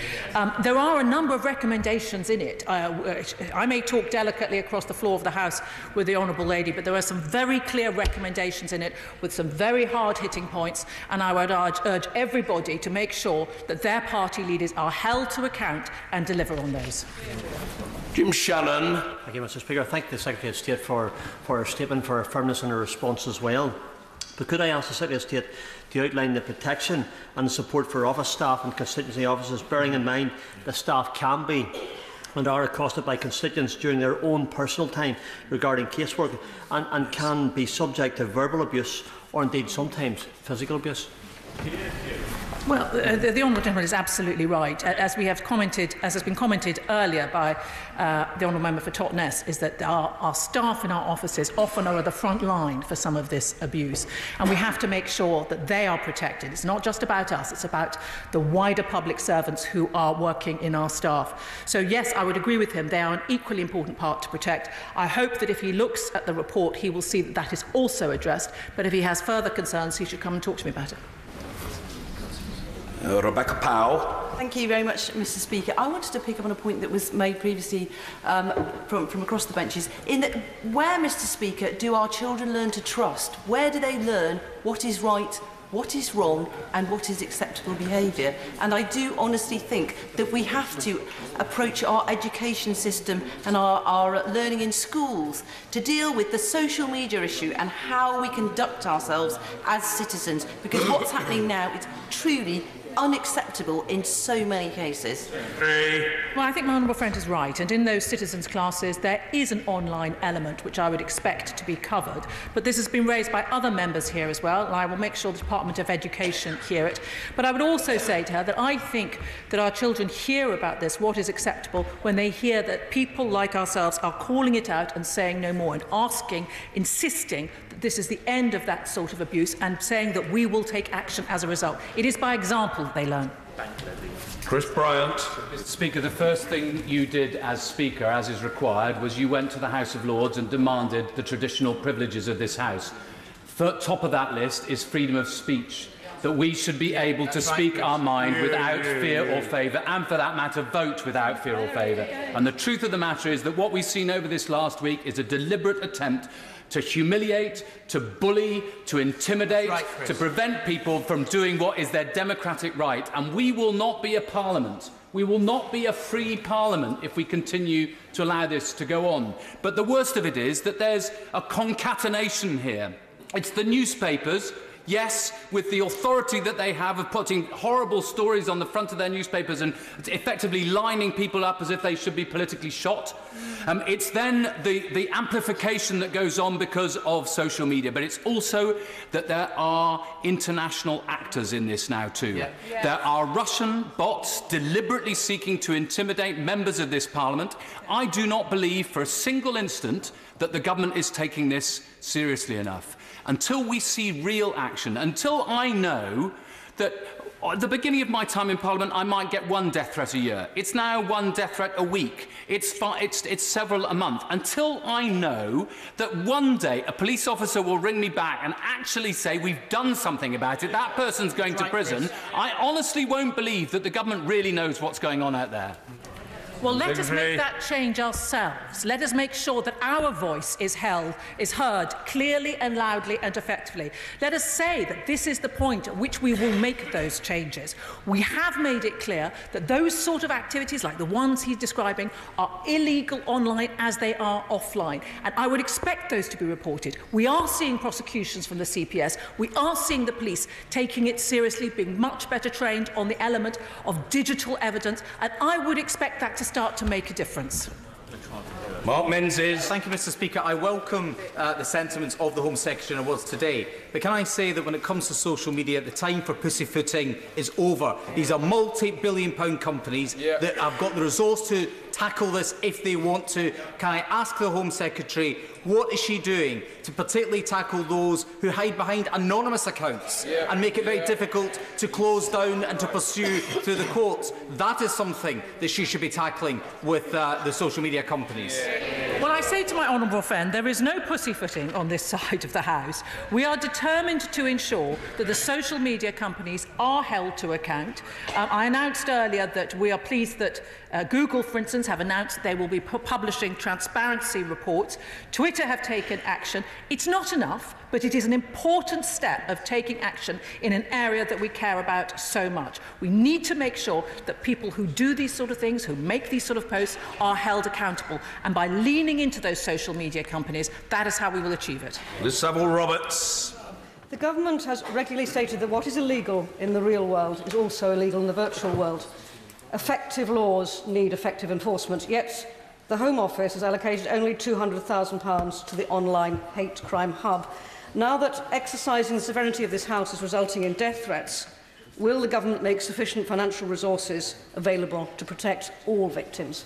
There are a number of recommendations in it. I may talk delicately across the floor of the House with the honourable lady, but there are some very clear recommendations in it with some very hard-hitting points, and I would urge everybody to make sure that their party leaders are held to account and deliver on those. Jim Shannon. Thank you, Mr. Speaker. I thank the Secretary of State for her statement, for her firmness in her response as well. But could I ask the Secretary of State to outline the protection and support for office staff and constituency offices, bearing in mind that staff can be and are accosted by constituents during their own personal time regarding casework, and can be subject to verbal abuse or indeed sometimes physical abuse? Well, the honourable gentleman is absolutely right. As has been commented earlier by the honourable member for Totnes, is that our staff in our offices often are at the front line for some of this abuse, and we have to make sure that they are protected. It's not just about us; it's about the wider public servants who are working in our staff. So yes, I would agree with him. They are an equally important part to protect. I hope that if he looks at the report, he will see that that is also addressed. But if he has further concerns, he should come and talk to me about it. Rebecca Powell. Thank you very much, Mr. Speaker. I wanted to pick up on a point that was made previously from across the benches. In that, where, Mr. Speaker, do our children learn to trust? Where do they learn what is right what is wrong and what is acceptable behaviour. And I do honestly think that we have to approach our education system and our learning in schools to deal with the social media issue and how we conduct ourselves as citizens, because what's happening now is truly unacceptable in so many cases. Well, I think my honourable friend is right, and in those citizens' classes there is an online element which I would expect to be covered, but this has been raised by other members here as well, and I will make sure the Department of Education hear it. But I would also say to her that I think that our children hear about this, what is acceptable, when they hear that people like ourselves are calling it out and saying no more, and asking, insisting that this is the end of that sort of abuse, and saying that we will take action as a result. It is by example that they learn. Chris Bryant. Mr. Speaker, the first thing you did as Speaker, as is required, was you went to the House of Lords and demanded the traditional privileges of this House. Top of that list is freedom of speech, that we should be able to speak our mind without fear or favour, and for that matter, vote without fear or favour. And the truth of the matter is that what we've seen over this last week is a deliberate attempt to humiliate, to bully, to intimidate, to prevent people from doing what is their democratic right. And we will not be a parliament. We will not be a free parliament if we continue to allow this to go on. But the worst of it is that there's a concatenation here. It's the newspapers, yes, with the authority that they have of putting horrible stories on the front of their newspapers and effectively lining people up as if they should be politically shot. It's then the amplification that goes on because of social media, but it's also that there are international actors in this now too. Yeah. Yes. There are Russian bots deliberately seeking to intimidate members of this Parliament. I do not believe for a single instant that the government is taking this seriously enough. Until we see real action, until I know that at the beginning of my time in Parliament, I might get one death threat a year. It's now one death threat a week. It's several a month. Until I know that one day a police officer will ring me back and actually say we've done something about it, that person's going to prison, I honestly won't believe that the government really knows what's going on out there. Well, let us make that change ourselves. Let us make sure that our voice is heard clearly and loudly and effectively. Let us say that this is the point at which we will make those changes. We have made it clear that those sort of activities, like the ones he's describing, are illegal online as they are offline. And I would expect those to be reported. We are seeing prosecutions from the CPS. We are seeing the police taking it seriously, being much better trained on the element of digital evidence. And I would expect that to start to make a difference. Mark Menzies. Thank you, Mr. Speaker. I welcome the sentiments of the Home Secretary and awards today. But can I say that when it comes to social media, the time for pussyfooting is over. These are multi-billion-pound companies that have got the resource to tackle this if they want to. Can I ask the Home Secretary, what is she doing to particularly tackle those who hide behind anonymous accounts and make it very difficult to close down and to pursue through the courts? That is something that she should be tackling with the social media companies. Well, I say to my honourable friend, there is no pussyfooting on this side of the House. We are determined to ensure that the social media companies are held to account. I announced earlier that we are pleased that Google, for instance, have announced that they will be publishing transparency reports. Twitter have taken action. It's not enough, but it is an important step of taking action in an area that we care about so much. We need to make sure that people who do these sort of things, who make these sort of posts, are held accountable. And by leaning into those social media companies, that is how we will achieve it. Liz Saville-Roberts. The government has regularly stated that what is illegal in the real world is also illegal in the virtual world. Effective laws need effective enforcement, yet the Home Office has allocated only £200,000 to the online hate crime hub. Now that exercising the sovereignty of this House is resulting in death threats, will the government make sufficient financial resources available to protect all victims?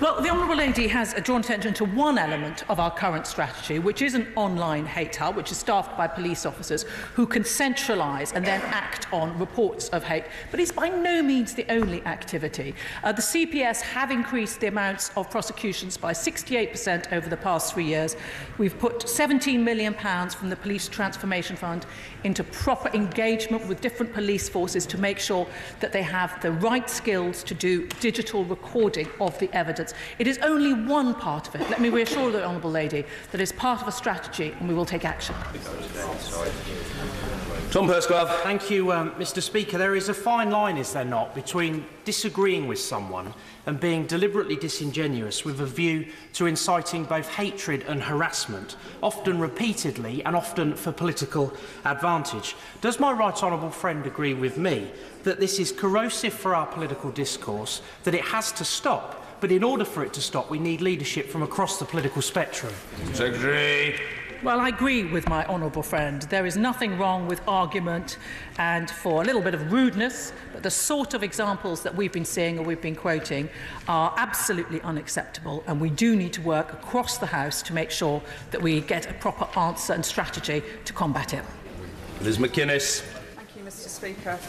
Well, the Honourable Lady has drawn attention to one element of our current strategy, which is an online hate hub, which is staffed by police officers who can centralise and then act on reports of hate. But it's by no means the only activity. The CPS have increased the amounts of prosecutions by 68% over the past 3 years. We've put £17 million from the Police Transformation Fund into proper engagement with different police forces to make sure that they have the right skills to do digital recording of the evidence. threats. It is only one part of it. Let me reassure the Honourable Lady that it is part of a strategy and we will take action. Tom Persclave. Thank you, Mr. Speaker. There is a fine line, is there not, between disagreeing with someone and being deliberately disingenuous with a view to inciting both hatred and harassment, often repeatedly and often for political advantage. Does my right honourable friend agree with me that this is corrosive for our political discourse, that it has to stop, but in order for it to stop, we need leadership from across the political spectrum? Secretary. Well, I agree with my honourable friend. There is nothing wrong with argument and for a little bit of rudeness, but the sort of examples that we've been seeing or we've been quoting are absolutely unacceptable, and we do need to work across the House to make sure that we get a proper answer and strategy to combat it. Liz McInnes. Thank you, Mr. Speaker.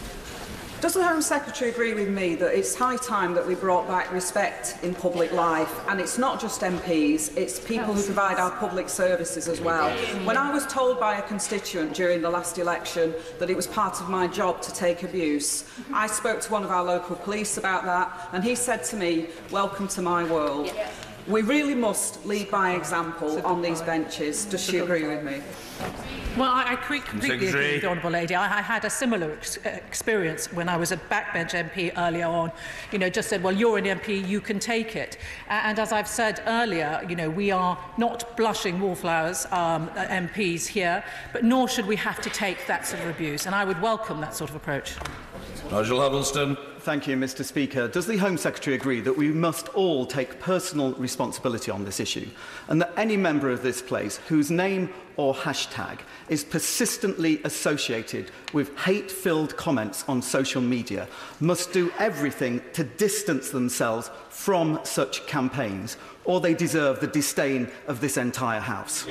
Does the Home Secretary agree with me that it's high time that we brought back respect in public life? And it's not just MPs, it's people who provide our public services as well. When I was told by a constituent during the last election that it was part of my job to take abuse, I spoke to one of our local police about that, and he said to me, "Welcome to my world." We really must lead by example on these benches. Does she agree with me? Well, I completely agree with the Honourable Lady. I had a similar experience when I was a backbench MP earlier on. You know, just said, well, you're an MP, you can take it. And as I've said earlier, you know, we are not blushing wallflowers MPs here, but nor should we have to take that sort of abuse. And I would welcome that sort of approach. Nigel Huddleston. Thank you, Mr. Speaker. Does the Home Secretary agree that we must all take personal responsibility on this issue, and that any member of this place whose name or hashtag is persistently associated with hate-filled comments on social media must do everything to distance themselves from such campaigns, or they deserve the disdain of this entire House?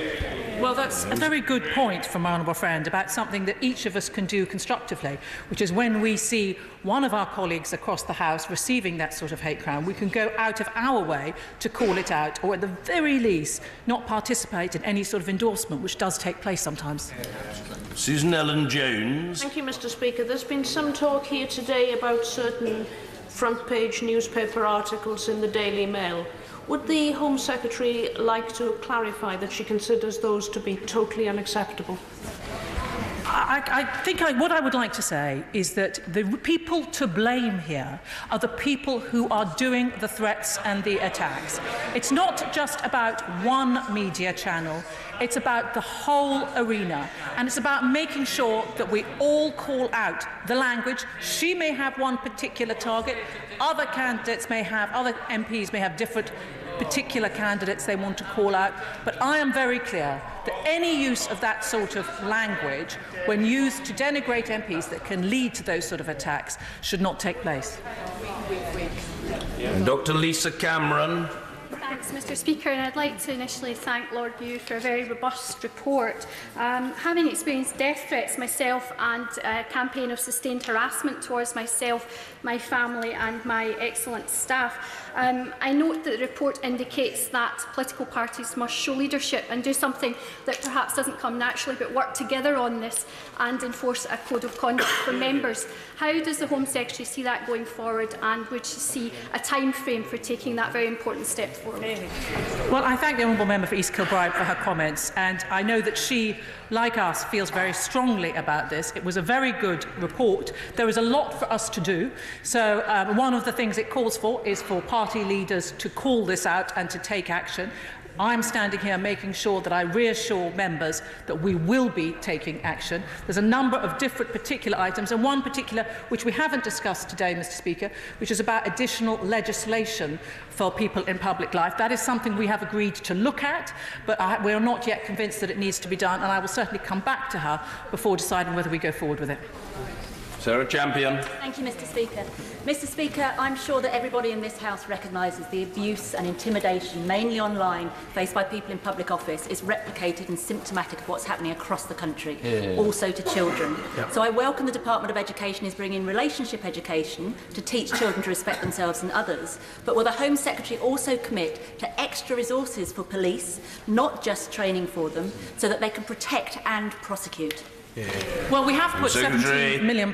Well, that's a very good point from my honourable friend about something that each of us can do constructively, which is when we see one of our colleagues across the House receiving that sort of hate crime, we can go out of our way to call it out, or at the very least not participate in any sort of endorsement, which does take place sometimes. Susan Ellen Jones. Thank you, Mr. Speaker. There's been some talk here today about certain front-page newspaper articles in the Daily Mail. Would the Home Secretary like to clarify that she considers those to be totally unacceptable? I think what I would like to say is that the people to blame here are the people who are doing the threats and the attacks. It's not just about one media channel, it's about the whole arena, and it's about making sure that we all call out the language. She may have one particular target, other candidates may have, other MPs may have different particular candidates they want to call out, but I am very clear that any use of that sort of language, when used to denigrate MPs that can lead to those sort of attacks, should not take place. And Dr. Lisa Cameron. Thanks, Mr. Speaker, and I'd like to initially thank Lord Bute for a very robust report. Having experienced death threats myself and a campaign of sustained harassment towards myself, my family and my excellent staff, I note that the report indicates that political parties must show leadership and do something that perhaps doesn't come naturally, but work together on this and enforce a code of conduct for members. How does the Home Secretary see that going forward, and would she see a time frame for taking that very important step forward? Well, I thank the Honourable Member for East Kilbride for her comments, and I know that she, like us, feels very strongly about this. It was a very good report. There is a lot for us to do. So one of the things it calls for is for party leaders to call this out and to take action. I'm standing here making sure that I reassure members that we will be taking action. There's a number of different particular items, and one particular which we haven't discussed today, Mr. Speaker, which is about additional legislation for people in public life. That is something we have agreed to look at, but we are not yet convinced that it needs to be done, and I will certainly come back to her before deciding whether we go forward with it. Sarah Champion. Thank you, Mr. Speaker. Mr. Speaker, I'm sure that everybody in this House recognises the abuse and intimidation, mainly online, faced by people in public office is replicated and symptomatic of what's happening across the country, also to children. So I welcome the Department of Education is bringing relationship education to teach children to respect themselves and others. But will the Home Secretary also commit to extra resources for police, not just training for them, so that they can protect and prosecute? Well, we have put Secretary. £17 million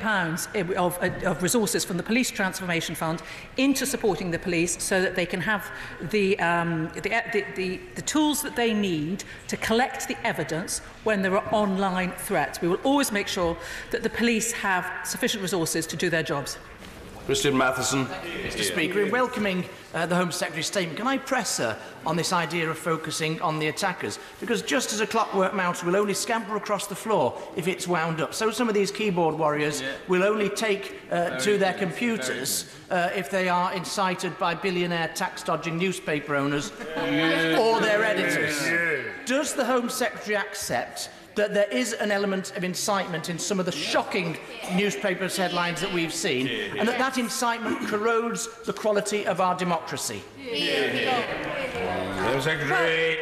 of resources from the Police Transformation Fund into supporting the police so that they can have the tools that they need to collect the evidence when there are online threats. We will always make sure that the police have sufficient resources to do their jobs. Christian Matheson. Mr. Speaker, in welcoming the Home Secretary's statement, can I press her on this idea of focusing on the attackers? Because just as a clockwork mouse will only scamper across the floor if it's wound up, so some of these keyboard warriors will only take to their computers if they are incited by billionaire tax-dodging newspaper owners or their editors. Does the Home Secretary accept that there is an element of incitement in some of the shocking newspapers' headlines that we've seen, and that that incitement corrodes the quality of our democracy? Secretary.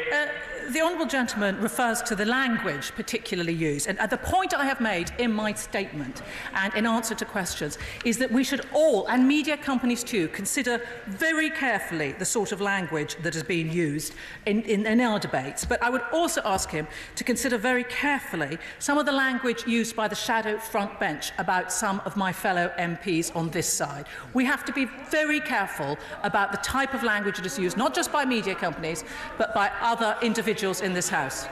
The honourable gentleman refers to the language particularly used, and the point I have made in my statement and in answer to questions is that we should all, and media companies too, consider very carefully the sort of language that is being used in our debates. But I would also ask him to consider very carefully some of the language used by the shadow front bench about some of my fellow MPs on this side. We have to be very careful about the type of language that is used, not just by media companies, but by other individuals in this House.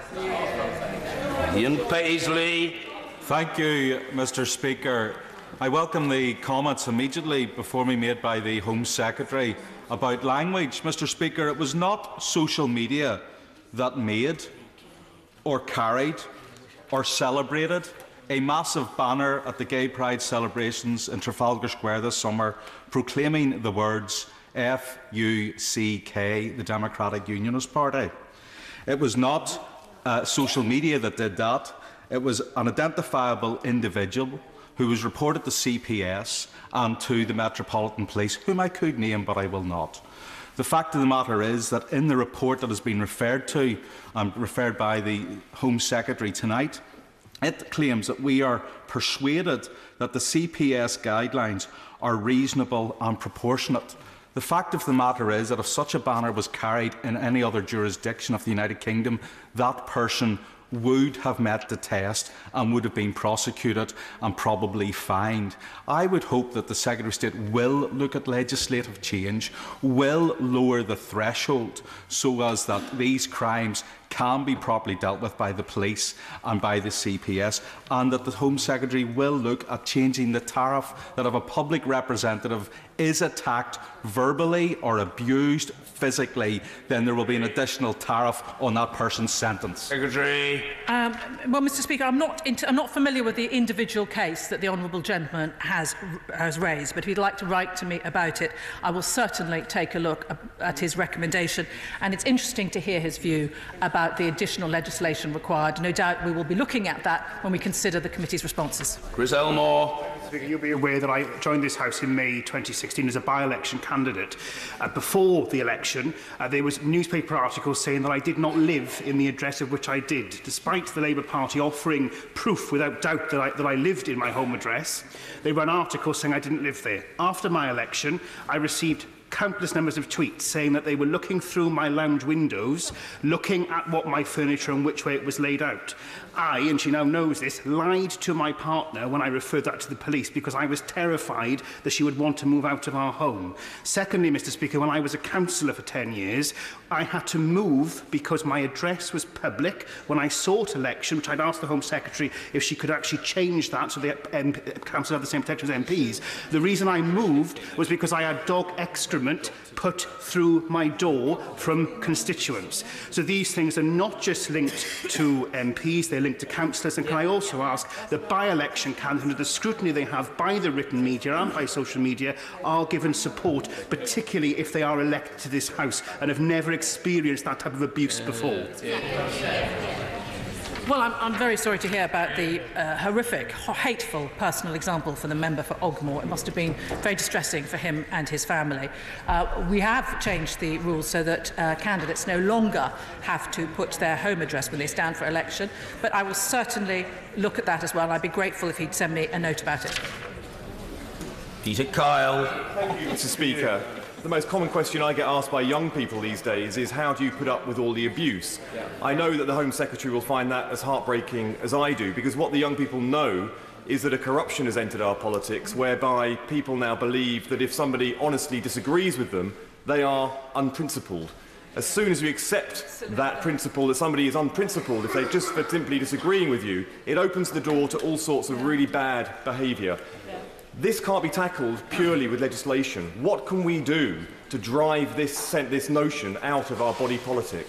Ian Paisley. Thank you, Mr. Speaker. I welcome the comments immediately before me made by the Home Secretary about language. Mr. Speaker, it was not social media that made or carried or celebrated a massive banner at the Gay Pride celebrations in Trafalgar Square this summer proclaiming the words F-U-C-K, the Democratic Unionist Party. It was not social media that did that. It was an identifiable individual who was reported to CPS and to the Metropolitan Police, whom I could name but I will not. The fact of the matter is that in the report that has been referred to, referred by the Home Secretary tonight, it claims that we are persuaded that the CPS guidelines are reasonable and proportionate. The fact of the matter is that if such a banner was carried in any other jurisdiction of the United Kingdom, that person would have met the test and would have been prosecuted and probably fined. I would hope that the Secretary of State will look at legislative change, will lower the threshold so as that these crimes can be properly dealt with by the police and by the CPS, and that the Home Secretary will look at changing the tariff that if a public representative is attacked verbally or abused physically, then there will be an additional tariff on that person's sentence. Secretary. Well, Mr. Speaker, I'm not familiar with the individual case that the honourable gentleman has raised, but if he'd like to write to me about it, I will certainly take a look at his recommendation. And it's interesting to hear his view about the additional legislation required. No doubt we will be looking at that when we consider the committee's responses. Chris Elmore. Speaker, you'll be aware that I joined this House in May 2016 as a by-election candidate. Before the election, there was newspaper articles saying that I did not live in the address of which I did, despite the Labour Party offering proof without doubt that I lived in my home address. They ran articles saying I didn't live there. After my election, I received countless numbers of tweets saying that they were looking through my lounge windows, looking at what my furniture and which way it was laid out. I, and she now knows this, lied to my partner when I referred that to the police because I was terrified that she would want to move out of our home. Secondly, Mr. Speaker, when I was a councillor for 10 years, I had to move because my address was public. When I sought election, which I'd asked the Home Secretary if she could actually change that so the councillors have the same protection as MPs. The reason I moved was because I had dog excrement put through my door from constituents. So these things are not just linked to MPs, they're linked to councillors. And can I also ask that by-election candidates, under the scrutiny they have by the written media and by social media, are given support, particularly if they are elected to this House and have never experienced that type of abuse before? Well, I'm very sorry to hear about the horrific, hateful personal example for the member for Ogmore. It must have been very distressing for him and his family. We have changed the rules so that candidates no longer have to put their home address when they stand for election, but I will certainly look at that as well. I'd be grateful if he'd send me a note about it. Peter Kyle. Thank you, Mr. Speaker. the most common question I get asked by young people these days is, how do you put up with all the abuse? I know that the Home Secretary will find that as heartbreaking as I do, because what the young people know is that a corruption has entered our politics whereby people now believe that if somebody honestly disagrees with them, they are unprincipled. As soon as we accept that principle, that somebody is unprincipled if they're just for simply disagreeing with you, it opens the door to all sorts of really bad behaviour. This can't be tackled purely with legislation. What can we do to drive this notion out of our body politic?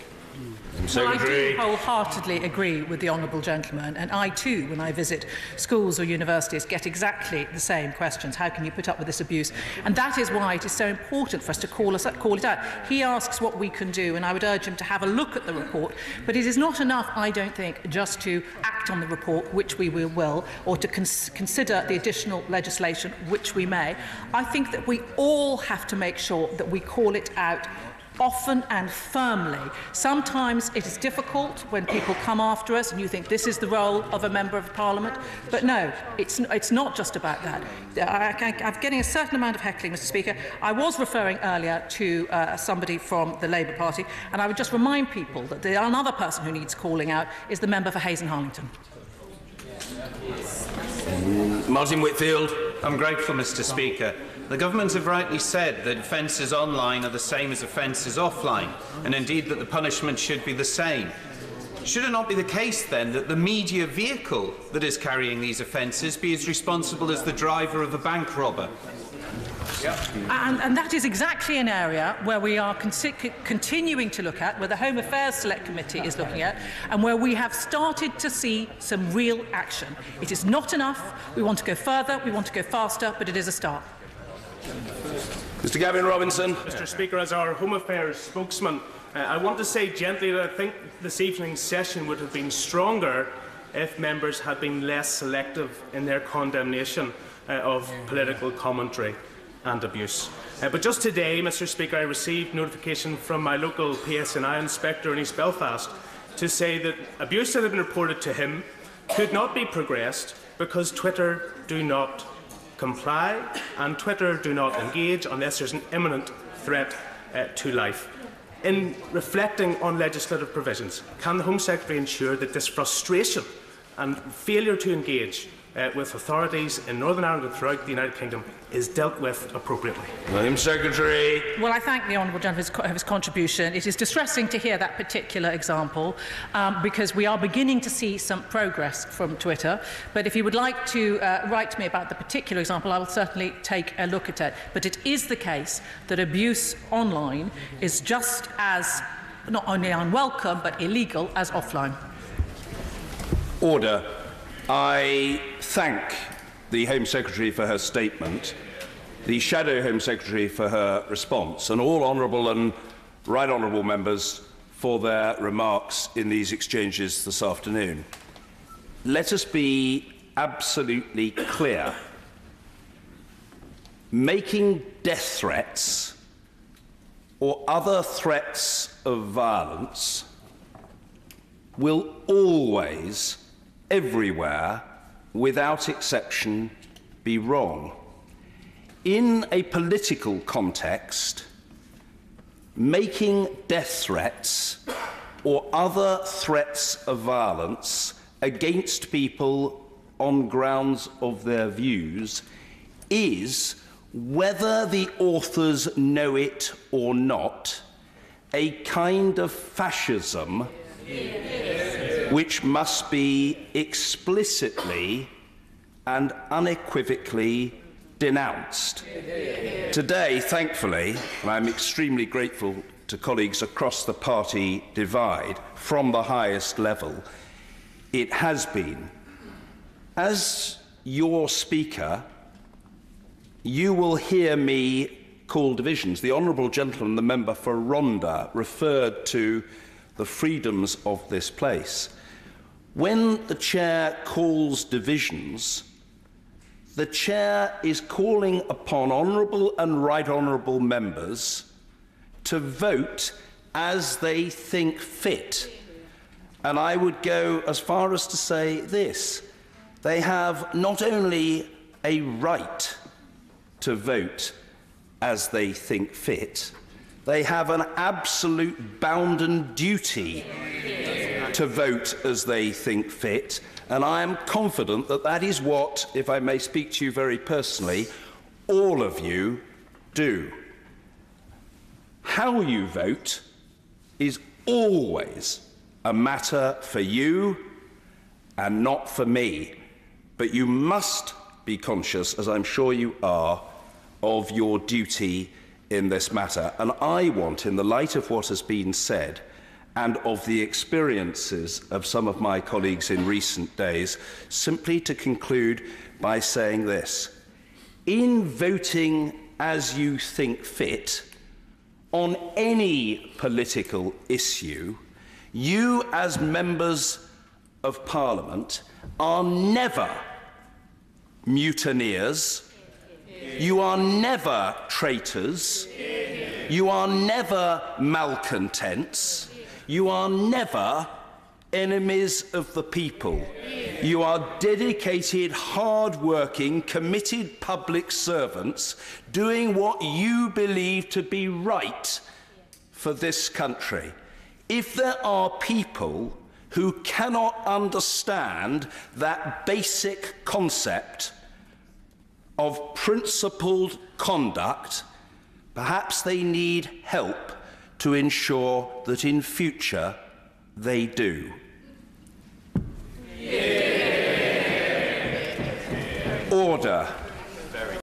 Well, I do wholeheartedly agree with the honourable gentleman, and I too, when I visit schools or universities, get exactly the same questions. How can you put up with this abuse? And that is why it is so important for us to call it out. He asks what we can do, and I would urge him to have a look at the report, but it is not enough, I don't think, just to act on the report, which we will, or to consider the additional legislation, which we may. I think that we all have to make sure that we call it out often and firmly. Sometimes it is difficult when people come after us and you think this is the role of a Member of Parliament, but no, it's not just about that. I'm getting a certain amount of heckling, Mr. Speaker. I was referring earlier to somebody from the Labour Party, and I would just remind people that another person who needs calling out is the member for Hayes and Harlington. Martin Whitfield. I'm grateful, Mr. Speaker. The government have rightly said that offences online are the same as offences offline, and indeed that the punishment should be the same. Should it not be the case, then, that the media vehicle that is carrying these offences be as responsible as the driver of a bank robber? And that is exactly an area where we are continuing to look at, where the Home Affairs Select Committee is looking at, and where we have started to see some real action. It is not enough. We want to go further, we want to go faster, but it is a start. Mr. Gavin Robinson. Mr. Speaker, as our Home Affairs spokesman, I want to say gently that I think this evening's session would have been stronger if members had been less selective in their condemnation of political commentary and abuse. But just today, Mr. Speaker, I received notification from my local PSNI inspector in East Belfast to say that abuse that had been reported to him could not be progressed because Twitter do not comply and Twitter do not engage unless there's an imminent threat to life. In reflecting on legislative provisions, can the Home Secretary ensure that this frustration and failure to engage with authorities in Northern Ireland and throughout the United Kingdom is dealt with appropriately? Home Secretary. Well, I thank the honourable gentleman for his contribution. It is distressing to hear that particular example because we are beginning to see some progress from Twitter. But if you would like to write to me about the particular example, I will certainly take a look at it. But it is the case that abuse online is just as not only unwelcome but illegal as offline. Order. I thank the Home Secretary for her statement, the Shadow Home Secretary for her response, and all honourable and right honourable members for their remarks in these exchanges this afternoon. Let us be absolutely clear. Making death threats or other threats of violence will always, everywhere, without exception, be wrong. In a political context, making death threats or other threats of violence against people on grounds of their views is, whether the authors know it or not, a kind of fascism which must be explicitly and unequivocally denounced. Today, thankfully, and I'm extremely grateful to colleagues across the party divide from the highest level, it has been. As your Speaker, you will hear me call divisions. The honourable gentleman, the member for Rhondda, referred to the freedoms of this place. When the Chair calls divisions, the Chair is calling upon honourable and right honourable members to vote as they think fit. And I would go as far as to say this: they have not only a right to vote, as they think fit. They have an absolute bounden duty to vote as they think fit, and I am confident that that is what, if I may speak to you very personally, all of you do. How you vote is always a matter for you and not for me, but you must be conscious, as I'm sure you are, of your duty in this matter. And I want, in the light of what has been said and of the experiences of some of my colleagues in recent days, simply to conclude by saying this. In voting as you think fit on any political issue, you as members of Parliament are never mutineers, you are never traitors, you are never malcontents, you are never enemies of the people. You are dedicated, hard-working, committed public servants doing what you believe to be right for this country. If there are people who cannot understand that basic concept of principled conduct, perhaps they need help to ensure that in future they do.